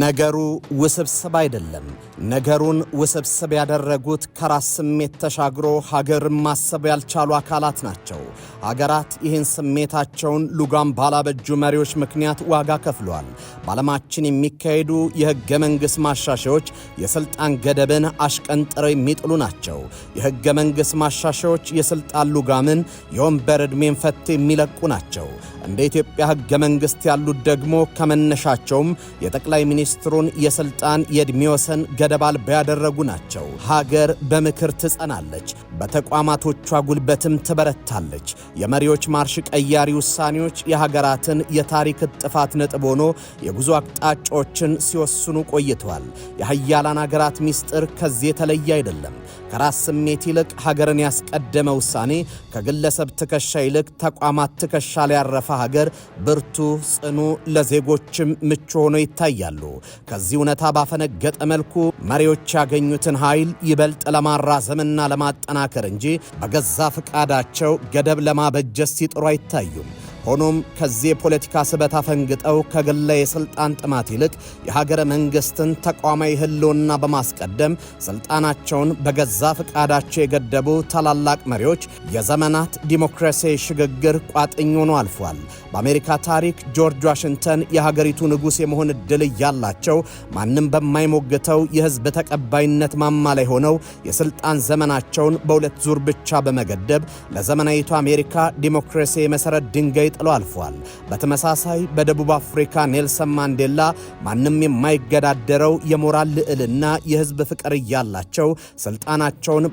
ነገሩ ውስብስብ አይደለም። ነገሩን ውስብስብ ያደረጉት ከራስ ስሜት ተሻግሮ ሀገርን ማሰብ ያልቻሉ አካላት ናቸው። ሀገራት ይህን ስሜታቸውን ሉጋም ባላበጁ መሪዎች ምክንያት ዋጋ ከፍለዋል። በዓለማችን የሚካሄዱ የሕገ መንግሥት ማሻሻዮች የሥልጣን ገደብን አሽቀንጥረው የሚጥሉ ናቸው። የሕገ መንግሥት ማሻሻዮች የሥልጣን ሉጋምን የወንበር ዕድሜን ፈት የሚለቁ ናቸው። እንደ ኢትዮጵያ ሕገ መንግሥት ያሉት ደግሞ ከመነሻቸውም የጠቅላይ ሚኒስትሩን የሥልጣን የዕድሜ ወሰን ገደብ አልባ ያደረጉ ናቸው። ሀገር በምክር ትጸናለች፣ በተቋማቶቿ ጉልበትም ትበረታለች። የመሪዎች ማርሽ ቀያሪ ውሳኔዎች የሀገራትን የታሪክ ጥፋት ነጥብ ሆኖ የጉዞ አቅጣጫዎችን ሲወስኑ ቆይተዋል። የሀያላን ሀገራት ምስጢር ከዚህ የተለየ አይደለም። ከራስ ስሜት ይልቅ ሀገርን ያስቀደመ ውሳኔ፣ ከግለሰብ ትከሻ ይልቅ ተቋማት ትከሻ ላይ ያረፈ ሀገር ብርቱ፣ ጽኑ፣ ለዜጎችም ምቹ ሆኖ ይታያሉ። ከዚህ እውነታ ባፈነገጠ መልኩ መሪዎች ያገኙትን ኃይል ይበልጥ ለማራዘምና ለማጠናከር እንጂ በገዛ ፈቃዳቸው ገደብ ለማበጀት ሲጥሩ አይታዩም። ሆኖም ከዚህ የፖለቲካ ስበት አፈንግጠው ከግለ የሥልጣን ጥማት ይልቅ የሀገረ መንግሥትን ተቋማዊ ህልውና በማስቀደም ሥልጣናቸውን በገዛ ፈቃዳቸው የገደቡ ታላላቅ መሪዎች የዘመናት ዲሞክራሲያዊ ሽግግር ቋጥኝ ሆኖ አልፏል። በአሜሪካ ታሪክ ጆርጅ ዋሽንግተን የሀገሪቱ ንጉሥ የመሆን ዕድል እያላቸው ማንም በማይሞግተው የሕዝብ ተቀባይነት ማማ ላይ ሆነው የሥልጣን ዘመናቸውን በሁለት ዙር ብቻ በመገደብ ለዘመናዊቱ አሜሪካ ዲሞክራሲ የመሠረት ድንጋይ ጥሎ አልፏል። በተመሳሳይ በደቡብ አፍሪካ ኔልሰን ማንዴላ ማንም የማይገዳደረው የሞራል ልዕልና የሕዝብ ፍቅር እያላቸው ሥልጣናቸውን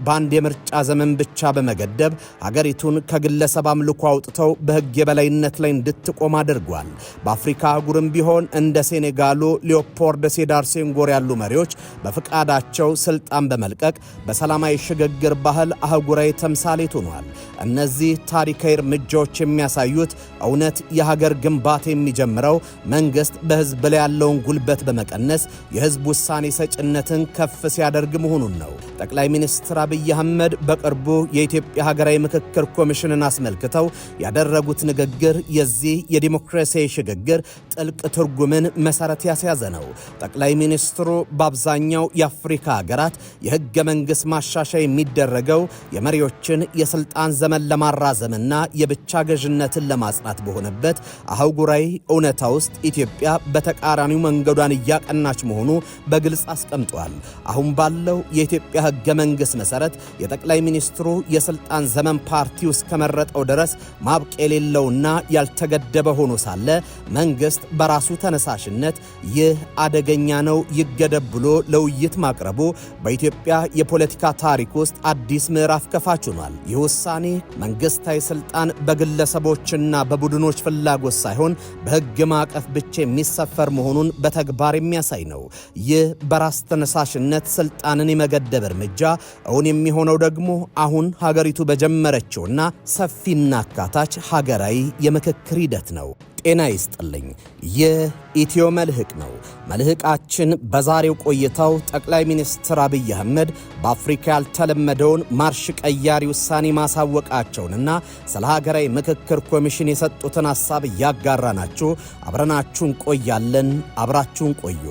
በአንድ የምርጫ ዘመን ብቻ በመገደብ ሀገሪቱን ከግለሰብ አምልኮ አውጥተው በሕግ የበላይነት ላይ እንድትቆም አድርጓል። በአፍሪካ አህጉርም ቢሆን እንደ ሴኔጋሉ ሊዮፖልድ ሴዳር ሴንጎር ያሉ መሪዎች በፍቃዳቸው ሥልጣን በመልቀቅ በሰላማዊ ሽግግር ባህል አህጉራዊ ተምሳሌት ሆኗል። እነዚህ ታሪካዊ እርምጃዎች የሚያሳዩት እውነት የሀገር ግንባታ የሚጀምረው መንግሥት በሕዝብ ላይ ያለውን ጉልበት በመቀነስ የሕዝብ ውሳኔ ሰጭነትን ከፍ ሲያደርግ መሆኑን ነው። ጠቅላይ ሚኒስትር አብይ አህመድ በቅርቡ የኢትዮጵያ ሀገራዊ ምክክር ኮሚሽንን አስመልክተው ያደረጉት ንግግር የዚህ የዲሞክራሲያዊ ሽግግር ጥልቅ ትርጉምን መሠረት ያስያዘ ነው። ጠቅላይ ሚኒስትሩ በአብዛኛው የአፍሪካ ሀገራት የሕገ መንግሥት ማሻሻያ የሚደረገው የመሪዎችን የሥልጣን ዘመን ለማራዘምና የብቻ ገዥነትን ለማጽናት በሆነበት አህጉራዊ እውነታ ውስጥ ኢትዮጵያ በተቃራኒው መንገዷን እያቀናች መሆኑ በግልጽ አስቀምጧል። አሁን ባለው የኢትዮጵያ ሕገ መንግሥት መሠረት የጠቅላይ ሚኒስትሩ የሥልጣን ዘመን ፓርቲው እስከመረጠው ድረስ ማብቂያ የሌለውና ያልተገደበ ሆኖ ሳለ መንግሥት በራሱ ተነሳሽነት ይህ አደገኛ ነው ይገደብ ብሎ ለውይይት ማቅረቡ በኢትዮጵያ የፖለቲካ ታሪክ ውስጥ አዲስ ምዕራፍ ከፋች ሆኗል። ይህ ውሳኔ መንግሥታዊ ሥልጣን በግለሰቦችና በቡድኖች ፍላጎት ሳይሆን በሕግ ማዕቀፍ ብቻ የሚሰፈር መሆኑን በተግባር የሚያሳይ ነው። ይህ በራስ ተነሳሽነት ሥልጣንን የመገደብ እርምጃ እውን የሚሆነው ደግሞ አሁን ሀገሪቱ በጀመረችውና ሰፊና አካታች ሀገራዊ የምክክር ሂደት ነው። ጤና ይስጥልኝ። ይህ ኢትዮ መልሕቅ ነው። መልሕቃችን በዛሬው ቆይታው ጠቅላይ ሚኒስትር አብይ አህመድ በአፍሪካ ያልተለመደውን ማርሽ ቀያሪ ውሳኔ ማሳወቃቸውንና ስለ ሀገራዊ ምክክር ኮሚሽን የሰጡትን ሐሳብ እያጋራናችሁ አብረናችሁን ቆያለን። አብራችሁን ቆዩ።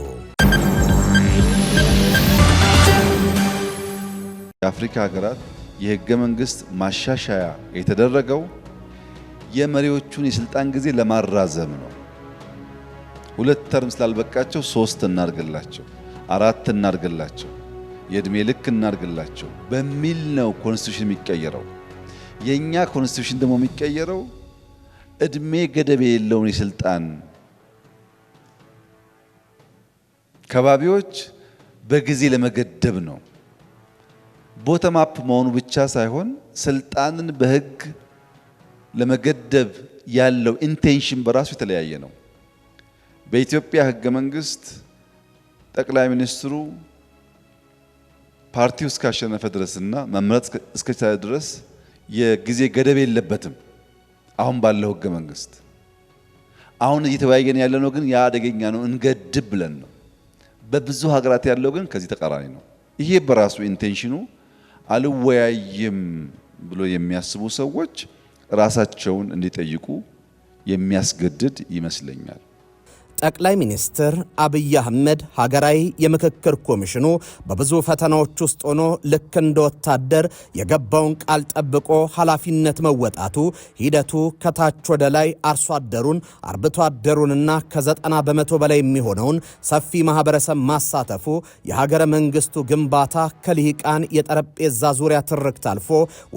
የአፍሪካ ሀገራት የሕገ መንግሥት ማሻሻያ የተደረገው የመሪዎቹን የስልጣን ጊዜ ለማራዘም ነው። 2 ተርም ስላልበቃቸው 3 እናርግላቸው፣ 4 እናርግላቸው፣ የእድሜ ልክ እናርግላቸው በሚል ነው ኮንስቲቱሽን የሚቀየረው። የኛ ኮንስቲቱሽን ደግሞ የሚቀየረው እድሜ ገደብ የሌለውን የስልጣን ከባቢዎች በጊዜ ለመገደብ ነው። ቦተም አፕ መሆኑ ብቻ ሳይሆን ስልጣንን በሕግ ለመገደብ ያለው ኢንቴንሽን በራሱ የተለያየ ነው። በኢትዮጵያ ሕገ መንግሥት ጠቅላይ ሚኒስትሩ ፓርቲው እስካሸነፈ ድረስና መምረጥ እስከቻለ ድረስ የጊዜ ገደብ የለበትም። አሁን ባለው ሕገ መንግሥት አሁን እየተወያየን ያለነው ግን ያ አደገኛ ነው እንገድብ ብለን ነው። በብዙ ሀገራት ያለው ግን ከዚህ ተቃራኒ ነው። ይሄ በራሱ ኢንቴንሽኑ አልወያይም ብሎ የሚያስቡ ሰዎች ራሳቸውን እንዲጠይቁ የሚያስገድድ ይመስለኛል። ጠቅላይ ሚኒስትር አብይ አህመድ ሀገራዊ የምክክር ኮሚሽኑ በብዙ ፈተናዎች ውስጥ ሆኖ ልክ እንደ ወታደር የገባውን ቃል ጠብቆ ኃላፊነት መወጣቱ ሂደቱ ከታች ወደ ላይ አርሶ አደሩን አርብቶ አደሩንና ከ90 በመቶ በላይ የሚሆነውን ሰፊ ማህበረሰብ ማሳተፉ የሀገረ መንግስቱ ግንባታ ከልሂቃን የጠረጴዛ ዙሪያ ትርክት አልፎ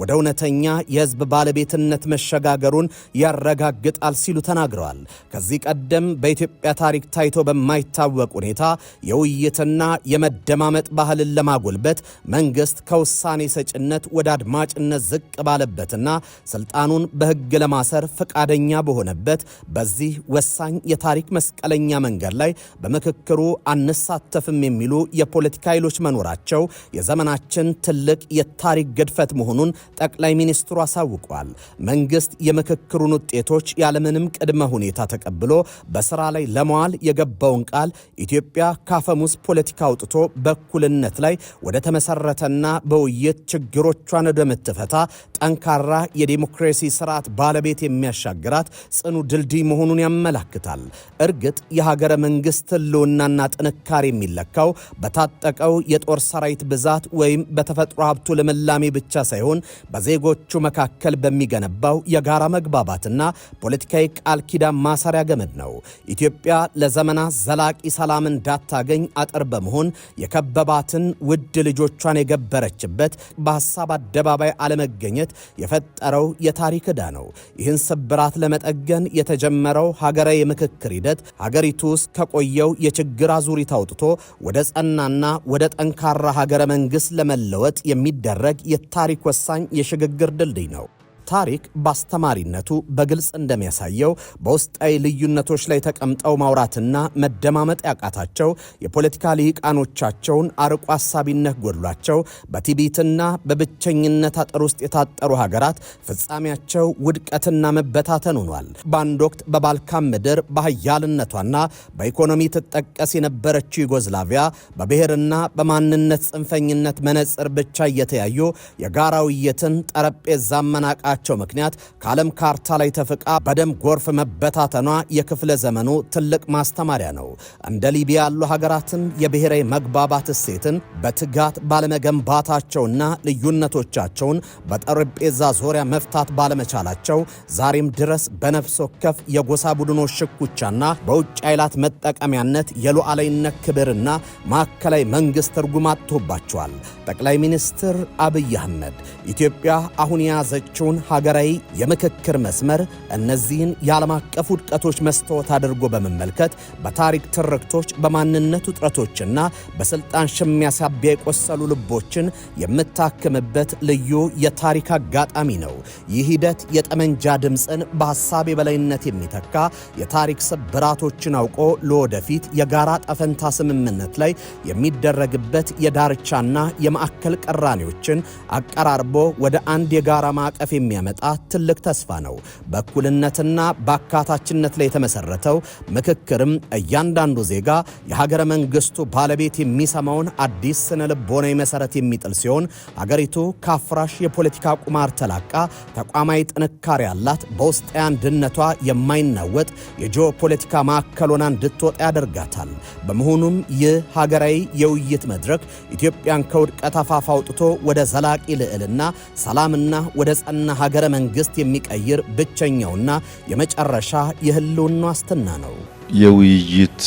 ወደ እውነተኛ የህዝብ ባለቤትነት መሸጋገሩን ያረጋግጣል ሲሉ ተናግረዋል። ከዚህ ቀደም በኢትዮጵያ ታሪክ ታይቶ በማይታወቅ ሁኔታ የውይይትና የመደማመጥ ባህልን ለማጎልበት መንግስት ከውሳኔ ሰጭነት ወደ አድማጭነት ዝቅ ባለበትና ስልጣኑን በህግ ለማሰር ፈቃደኛ በሆነበት በዚህ ወሳኝ የታሪክ መስቀለኛ መንገድ ላይ በምክክሩ አንሳተፍም የሚሉ የፖለቲካ ኃይሎች መኖራቸው የዘመናችን ትልቅ የታሪክ ግድፈት መሆኑን ጠቅላይ ሚኒስትሩ አሳውቀዋል። መንግስት የምክክሩን ውጤቶች ያለምንም ቅድመ ሁኔታ ተቀብሎ በስራ ላይ ለመዋል የገባውን ቃል ኢትዮጵያ ካፈሙስ ፖለቲካ አውጥቶ በእኩልነት ላይ ወደ ተመሰረተና በውይይት ችግሮቿን ወደምትፈታ ጠንካራ የዲሞክራሲ ስርዓት ባለቤት የሚያሻግራት ጽኑ ድልድይ መሆኑን ያመላክታል። እርግጥ የሀገረ መንግስት ህልውናና ጥንካሬ የሚለካው በታጠቀው የጦር ሰራዊት ብዛት ወይም በተፈጥሮ ሀብቱ ልምላሜ ብቻ ሳይሆን በዜጎቹ መካከል በሚገነባው የጋራ መግባባትና ፖለቲካዊ ቃል ኪዳን ማሰሪያ ገመድ ነው። ኢትዮጵያ ለዘመናት ዘላቂ ሰላም እንዳታገኝ አጥር በመሆን የከበባትን ውድ ልጆቿን የገበረችበት በሐሳብ አደባባይ አለመገኘት የፈጠረው የታሪክ ዕዳ ነው። ይህን ስብራት ለመጠገን የተጀመረው ሀገራዊ የምክክር ሂደት ሀገሪቱ ውስጥ ከቆየው የችግር አዙሪት አውጥቶ ወደ ጸናና ወደ ጠንካራ ሀገረ መንግስት ለመለወጥ የሚደረግ የታሪክ ወሳኝ የሽግግር ድልድይ ነው። ታሪክ በአስተማሪነቱ በግልጽ እንደሚያሳየው በውስጣዊ ልዩነቶች ላይ ተቀምጠው ማውራትና መደማመጥ ያቃታቸው የፖለቲካ ልሂቃኖቻቸውን አርቆ አሳቢነት ጎድሏቸው በትዕቢትና በብቸኝነት አጥር ውስጥ የታጠሩ ሀገራት ፍጻሜያቸው ውድቀትና መበታተን ሆኗል። በአንድ ወቅት በባልካን ምድር በኃያልነቷና በኢኮኖሚ ትጠቀስ የነበረችው ዩጎዝላቪያ በብሔርና በማንነት ጽንፈኝነት መነጽር ብቻ እየተያዩ የጋራ ውይይትን ጠረጴዛ መናቃ ምክንያት ከዓለም ካርታ ላይ ተፍቃ በደም ጎርፍ መበታተኗ የክፍለ ዘመኑ ትልቅ ማስተማሪያ ነው። እንደ ሊቢያ ያሉ ሀገራትም የብሔራዊ መግባባት እሴትን በትጋት ባለመገንባታቸውና ልዩነቶቻቸውን በጠረጴዛ ዙሪያ መፍታት ባለመቻላቸው ዛሬም ድረስ በነፍስ ወከፍ የጎሳ ቡድኖች ሽኩቻና በውጭ ኃይላት መጠቀሚያነት የሉዓላዊነት ክብርና ማዕከላዊ መንግስት ትርጉም አጥቶባቸዋል። ጠቅላይ ሚኒስትር አብይ አህመድ ኢትዮጵያ አሁን የያዘችውን ሀገራዊ የምክክር መስመር እነዚህን የዓለም አቀፍ ውድቀቶች መስታወት አድርጎ በመመልከት በታሪክ ትርክቶች በማንነት ውጥረቶችና በስልጣን ሽሚያ ሳቢያ የቆሰሉ ልቦችን የምታክምበት ልዩ የታሪክ አጋጣሚ ነው። ይህ ሂደት የጠመንጃ ድምፅን በሐሳብ የበላይነት የሚተካ የታሪክ ስብራቶችን አውቆ ለወደፊት የጋራ ጠፈንታ ስምምነት ላይ የሚደረግበት የዳርቻና የማዕከል ቀራኔዎችን አቀራርቦ ወደ አንድ የጋራ ማዕቀፍ የሚያመጣ ትልቅ ተስፋ ነው። በእኩልነትና በአካታችነት ላይ የተመሰረተው ምክክርም እያንዳንዱ ዜጋ የሀገረ መንግስቱ ባለቤት የሚሰማውን አዲስ ስነ ልቦናዊ መሰረት የሚጥል ሲሆን ሀገሪቱ ከአፍራሽ የፖለቲካ ቁማር ተላቃ ተቋማዊ ጥንካሬ ያላት በውስጣዊ አንድነቷ የማይናወጥ የጂኦፖለቲካ ማዕከል ሆና እንድትወጣ ያደርጋታል። በመሆኑም ይህ ሀገራዊ የውይይት መድረክ ኢትዮጵያን ከውድቀት አፋፍ አውጥቶ ወደ ዘላቂ ልዕልና፣ ሰላምና ወደ ጸና ሀገረ መንግስት የሚቀይር ብቸኛውና የመጨረሻ የህልውና ዋስትና ነው። የውይይት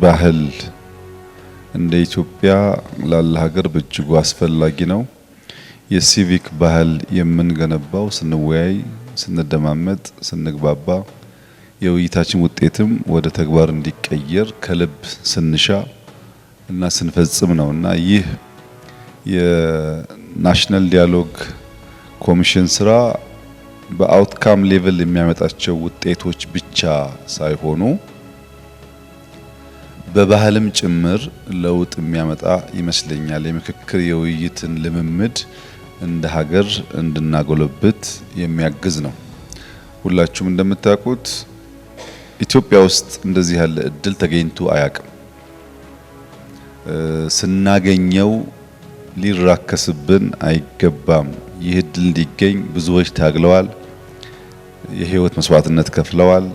ባህል እንደ ኢትዮጵያ ላለ ሀገር በእጅጉ አስፈላጊ ነው። የሲቪክ ባህል የምንገነባው ስንወያይ፣ ስንደማመጥ፣ ስንግባባ የውይይታችን ውጤትም ወደ ተግባር እንዲቀየር ከልብ ስንሻ እና ስንፈጽም ነውና ይህ የናሽናል ዲያሎግ ኮሚሽን ስራ በአውትካም ሌቭል የሚያመጣቸው ውጤቶች ብቻ ሳይሆኑ በባህልም ጭምር ለውጥ የሚያመጣ ይመስለኛል። የምክክር የውይይትን ልምምድ እንደ ሀገር እንድናጎለብት የሚያግዝ ነው። ሁላችሁም እንደምታውቁት ኢትዮጵያ ውስጥ እንደዚህ ያለ እድል ተገኝቶ አያውቅም። ስናገኘው ሊራከስብን አይገባም። ይህ እድል እንዲገኝ ብዙዎች ታግለዋል፣ የህይወት መስዋዕትነት ከፍለዋል፣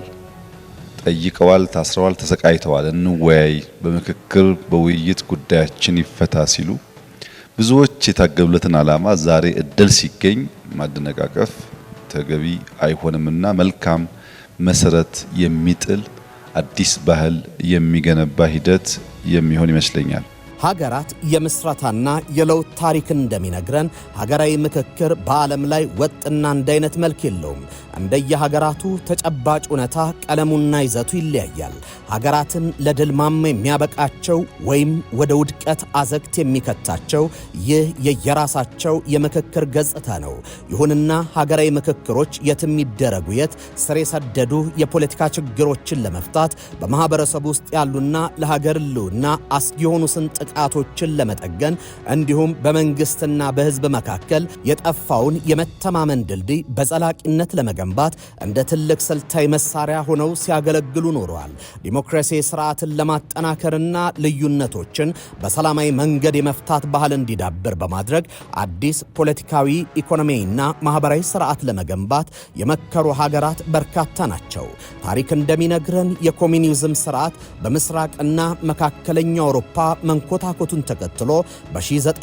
ጠይቀዋል፣ ታስረዋል፣ ተሰቃይተዋል። እንወያይ፣ በምክክር በውይይት ጉዳያችን ይፈታ ሲሉ ብዙዎች የታገሉለትን ዓላማ ዛሬ እድል ሲገኝ ማደነቃቀፍ ተገቢ አይሆንምና መልካም መሰረት የሚጥል አዲስ ባህል የሚገነባ ሂደት የሚሆን ይመስለኛል። ሀገራት የምስረታና የለውጥ ታሪክ እንደሚነግረን ሀገራዊ ምክክር በዓለም ላይ ወጥና አንድ አይነት መልክ የለውም። እንደየሀገራቱ ተጨባጭ እውነታ ቀለሙና ይዘቱ ይለያያል። ሀገራትን ለድል ማማ የሚያበቃቸው ወይም ወደ ውድቀት አዘቅት የሚከታቸው ይህ የየራሳቸው የምክክር ገጽታ ነው። ይሁንና ሀገራዊ ምክክሮች የትም ይደረጉ የት ስር የሰደዱ የፖለቲካ ችግሮችን ለመፍታት በማህበረሰብ ውስጥ ያሉና ለሀገር ሕልውና አስጊ የሆኑ ስንጥቃቶችን ለመጠገን እንዲሁም በመንግስትና በሕዝብ መካከል የጠፋውን የመተማመን ድልድይ በዘላቂነት ለመገንባት እንደ ትልቅ ስልታዊ መሳሪያ ሆነው ሲያገለግሉ ኖረዋል። ዲሞክራሲ ስርዓትን ለማጠናከርና ልዩነቶችን በሰላማዊ መንገድ የመፍታት ባህል እንዲዳብር በማድረግ አዲስ ፖለቲካዊ፣ ኢኮኖሚያዊና ማህበራዊ ስርዓት ለመገንባት የመከሩ ሀገራት በርካታ ናቸው። ታሪክ እንደሚነግረን የኮሚኒዝም ስርዓት በምስራቅና መካከለኛ አውሮፓ መንኮታኮቱን ተከትሎ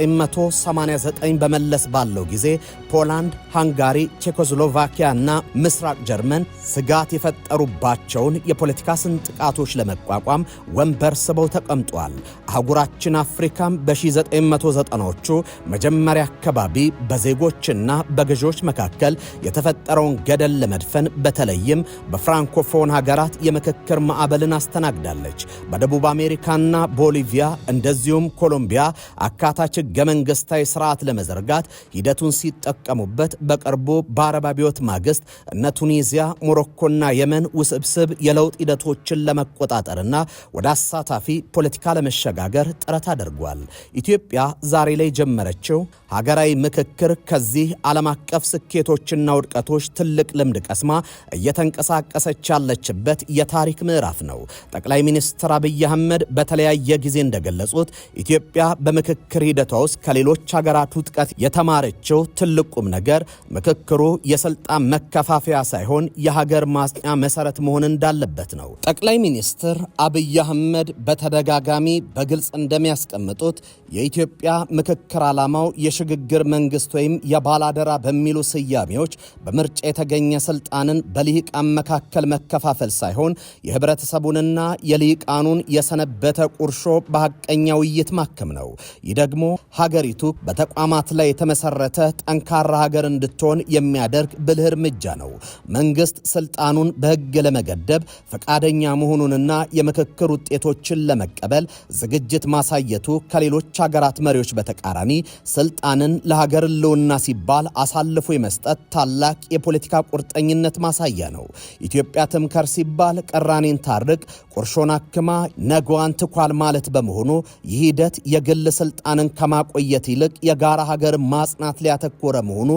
በ1989 በመለስ ባለው ጊዜ ፖላንድ፣ ሃንጋሪ፣ ቼኮስሎቫኪያና ምስራቅ ጀርመን ስጋት የፈጠሩባቸውን የፖለቲካ ስንጥቃቶች ለመቋቋም ወንበር ስበው ተቀምጧል። አህጉራችን አፍሪካም በ1990ዎቹ መጀመሪያ አካባቢ በዜጎችና በገዢዎች መካከል የተፈጠረውን ገደል ለመድፈን በተለይም በፍራንኮፎን ሀገራት የምክክር ማዕበልን አስተናግዳለች። በደቡብ አሜሪካና ቦሊቪያ እንደዚሁም ኮሎምቢያ አካታች ሕገ መንግሥታዊ ስርዓት ለመዘርጋት ሂደቱን ሲጠቀሙበት፣ በቅርቡ በአረብ አብዮት ማግስት እነ ቱኒዚያ፣ ሞሮኮና የመን ውስብስብ የለውጥ ሂደቶችን ለመቆጣጠርና ወደ አሳታፊ ፖለቲካ ለመሸጋገር ጥረት አድርጓል። ኢትዮጵያ ዛሬ ላይ ጀመረችው ሀገራዊ ምክክር ከዚህ ዓለም አቀፍ ስኬቶችና ውድቀቶች ትልቅ ልምድ ቀስማ እየተንቀሳቀሰች ያለችበት የታሪክ ምዕራፍ ነው። ጠቅላይ ሚኒስትር አብይ አህመድ በተለያየ ጊዜ እንደገለጹት ኢትዮጵያ በምክክር ሂደቷ ውስጥ ከሌሎች ሀገራት ውጥቀት የተማረችው ትልቁም ነገር ምክክሩ የስልጣን መከፋፈያ ሳይሆን የሀገር ማጽኛ መሰረት መሆን እንዳለበት ነው። ጠቅላይ ሚኒስትር አብይ አህመድ በተደጋጋሚ በግልጽ እንደሚያስቀምጡት የኢትዮጵያ ምክክር ዓላማው የሽግግር መንግስት ወይም የባላደራ በሚሉ ስያሜዎች በምርጫ የተገኘ ስልጣንን በልሂቃን መካከል መከፋፈል ሳይሆን የህብረተሰቡንና የልሂቃኑን የሰነበተ ቁርሾ በሐቀኛ ውይይት ማከም ነው። ይህ ደግሞ ሀገሪቱ በተቋማት ላይ የተመሰረተ ጠንካራ ሀገር እንድትሆን የሚያደርግ ብልህ እርምጃ ነው። መንግስት ስልጣኑን በህግ ለመገደብ ፈቃደኛ መሆኑንና የምክክር ውጤቶችን ለመቀበል ዝግጅት ማሳየቱ ከሌሎች ሀገራት መሪዎች በተቃራኒ ስልጣንን ለሀገር ሕልውና ሲባል አሳልፎ የመስጠት ታላቅ የፖለቲካ ቁርጠኝነት ማሳያ ነው። ኢትዮጵያ ትምከር ሲባል ቅራኔን ታርቅ፣ ቁርሾን አክማ ነገዋን ትኳል ማለት በመሆኑ ይህ ሂደት የግል ስልጣንን ከማቆየት ይልቅ የጋራ ሀገር ማጽናት ሊያተኮረ መሆኑ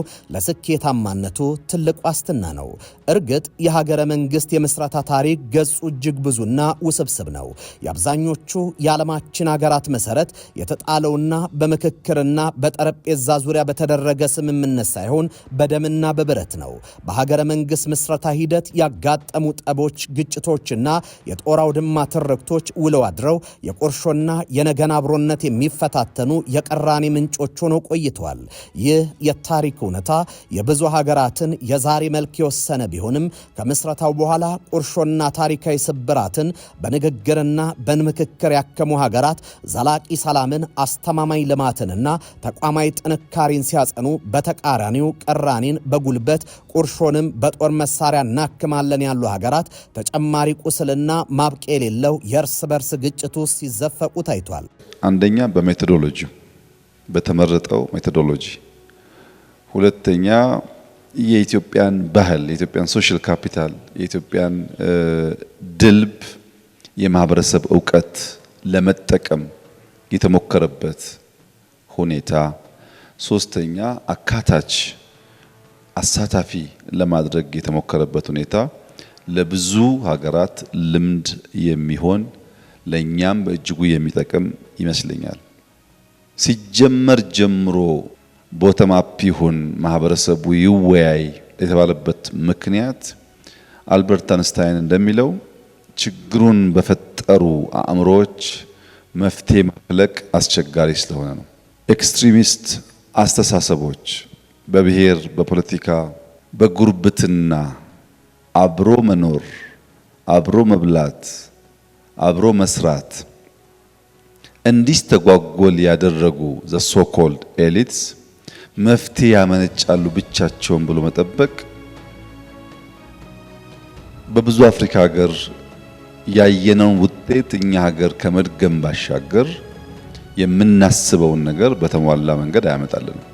ለስኬታማነቱ ትልቅ ዋስትና ነው። እርግጥ የሀገረ መንግስት የምስረታ ታሪክ ገጹ እጅግ ብዙና ውስብስብ ነው። የአብዛኞቹ የዓለማችን ሀገራት መሰረት የተጣለውና በምክክርና በጠረጴዛ ዙሪያ በተደረገ ስምምነት ሳይሆን በደምና በብረት ነው። በሀገረ መንግስት ምስረታ ሂደት ያጋጠሙ ጠቦች፣ ግጭቶችና የጦር አውድማ ትርክቶች ውለው አድረው የቁርሾና የነገን አብሮነት የሚፈታተኑ የቅራኔ ምንጮች ሆነው ቆይተዋል። ይህ የታሪክ እውነታ የብዙ ሀገራትን የዛሬ መልክ የወሰነ ቢሆንም ከምስረታው በኋላ ቁርሾና ታሪካዊ ስብራትን በንግግርና በምክክር ያከሙ ሀገራት ዘላቂ ሰላምን፣ አስተማማኝ ልማትንና ተቋማዊ ጥንካሬን ሲያጸኑ፣ በተቃራኒው ቅራኔን በጉልበት ቁርሾንም በጦር መሳሪያ እናክማለን ያሉ ሀገራት ተጨማሪ ቁስልና ማብቂያ የሌለው የእርስ በርስ ግጭቱ ሲዘፈቁ ታይቷል። አንደኛ በሜቶዶሎጂ በተመረጠው ሜቶዶሎጂ፣ ሁለተኛ የኢትዮጵያን ባህል፣ የኢትዮጵያን ሶሻል ካፒታል፣ የኢትዮጵያን ድልብ የማህበረሰብ ዕውቀት ለመጠቀም የተሞከረበት ሁኔታ፣ ሶስተኛ አካታች አሳታፊ ለማድረግ የተሞከረበት ሁኔታ ለብዙ ሀገራት ልምድ የሚሆን ለኛም በእጅጉ የሚጠቅም ይመስለኛል። ሲጀመር ጀምሮ ቦተም አፕ ይሁን ማህበረሰቡ ይወያይ የተባለበት ምክንያት አልበርት አንስታይን እንደሚለው ችግሩን በፈጠሩ አእምሮዎች መፍትሄ ማፍለቅ አስቸጋሪ ስለሆነ ነው። ኤክስትሪሚስት አስተሳሰቦች በብሔር፣ በፖለቲካ፣ በጉርብትና አብሮ መኖር፣ አብሮ መብላት፣ አብሮ መስራት እንዲስተጓጎል ያደረጉ ዘ ሶ ኮልድ ኤሊትስ መፍትሄ ያመነጫሉ ብቻቸውን ብሎ መጠበቅ በብዙ አፍሪካ ሀገር ያየነውን ውጤት እኛ ሀገር ከመድገም ባሻገር የምናስበውን ነገር በተሟላ መንገድ አያመጣልንም።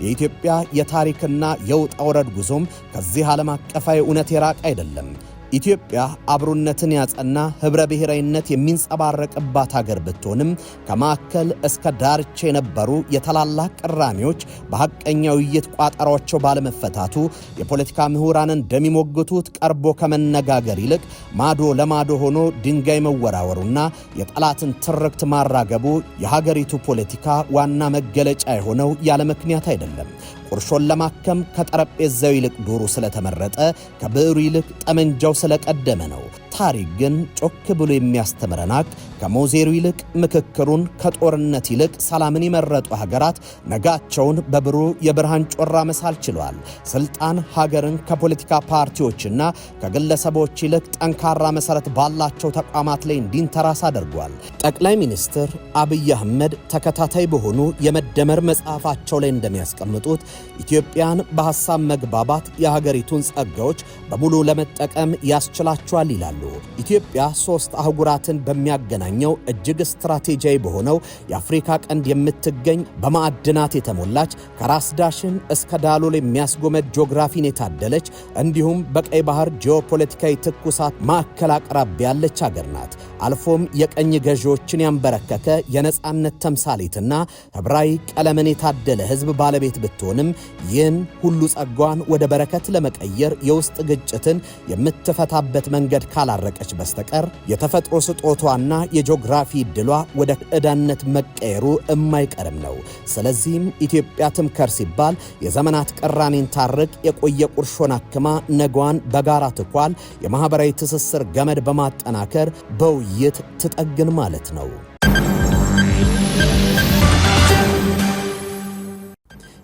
የኢትዮጵያ የታሪክና የውጣ ውረድ ጉዞም ከዚህ ዓለም አቀፋዊ እውነት የራቀ አይደለም። ኢትዮጵያ አብሮነትን ያጸና ህብረ ብሔራዊነት የሚንጸባረቅባት ሀገር ብትሆንም ከማዕከል እስከ ዳርቻ የነበሩ የታላላቅ ቅራኔዎች በሐቀኛ ውይይት ቋጠሯቸው ባለመፈታቱ የፖለቲካ ምሁራንን እንደሚሞግቱት ቀርቦ ከመነጋገር ይልቅ ማዶ ለማዶ ሆኖ ድንጋይ መወራወሩና የጠላትን ትርክት ማራገቡ የሀገሪቱ ፖለቲካ ዋና መገለጫ የሆነው ያለ ምክንያት አይደለም። ቁርሾን ለማከም ከጠረጴዛው ይልቅ ዱሩ ስለተመረጠ ከብዕሩ ይልቅ ጠመንጃው ስለቀደመ ነው። ታሪክ ግን ጮክ ብሎ የሚያስተምረን ሀቅ ከሞዜሩ ይልቅ ምክክሩን፣ ከጦርነት ይልቅ ሰላምን የመረጡ ሀገራት ነጋቸውን በብሩህ የብርሃን ጮራ መሳል ችለዋል። ስልጣን ሀገርን ከፖለቲካ ፓርቲዎችና ከግለሰቦች ይልቅ ጠንካራ መሰረት ባላቸው ተቋማት ላይ እንዲንተራስ አድርጓል። ጠቅላይ ሚኒስትር አብይ አህመድ ተከታታይ በሆኑ የመደመር መጽሐፋቸው ላይ እንደሚያስቀምጡት ኢትዮጵያን በሐሳብ መግባባት የሀገሪቱን ጸጋዎች በሙሉ ለመጠቀም ያስችላቸዋል ይላሉ። ኢትዮጵያ 3 አህጉራትን በሚያገናኘው እጅግ ስትራቴጂያዊ በሆነው የአፍሪካ ቀንድ የምትገኝ በማዕድናት የተሞላች ከራስ ዳሽን እስከ ዳሎል የሚያስጎመድ ጂኦግራፊን የታደለች እንዲሁም በቀይ ባህር ጂኦፖለቲካዊ ትኩሳት ማዕከል አቅራቢያ ያለች ሀገር ናት። አልፎም የቀኝ ገዢዎችን ያንበረከከ የነጻነት ተምሳሌትና ህብራዊ ቀለምን የታደለ ህዝብ ባለቤት ብትሆንም ይህን ሁሉ ጸጓን ወደ በረከት ለመቀየር የውስጥ ግጭትን የምትፈታበት መንገድ ካላረቀች በስተቀር የተፈጥሮ ስጦቷና የጂኦግራፊ ዕድሏ ወደ ዕዳነት መቀየሩ የማይቀርም ነው። ስለዚህም ኢትዮጵያ ትምከር ሲባል የዘመናት ቅራኔን ታርቅ፣ የቆየ ቁርሾን አክማ ነገዋን በጋራ ትኳል፣ የማህበራዊ ትስስር ገመድ በማጠናከር በውይይት ትጠግን ማለት ነው።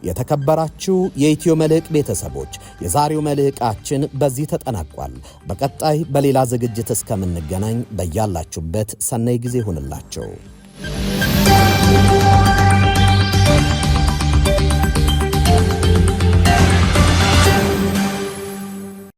የተከበራችሁ የኢትዮ መልሕቅ ቤተሰቦች የዛሬው መልሕቃችን በዚህ ተጠናቋል። በቀጣይ በሌላ ዝግጅት እስከምንገናኝ በያላችሁበት ሰናይ ጊዜ ይሁንላችሁ።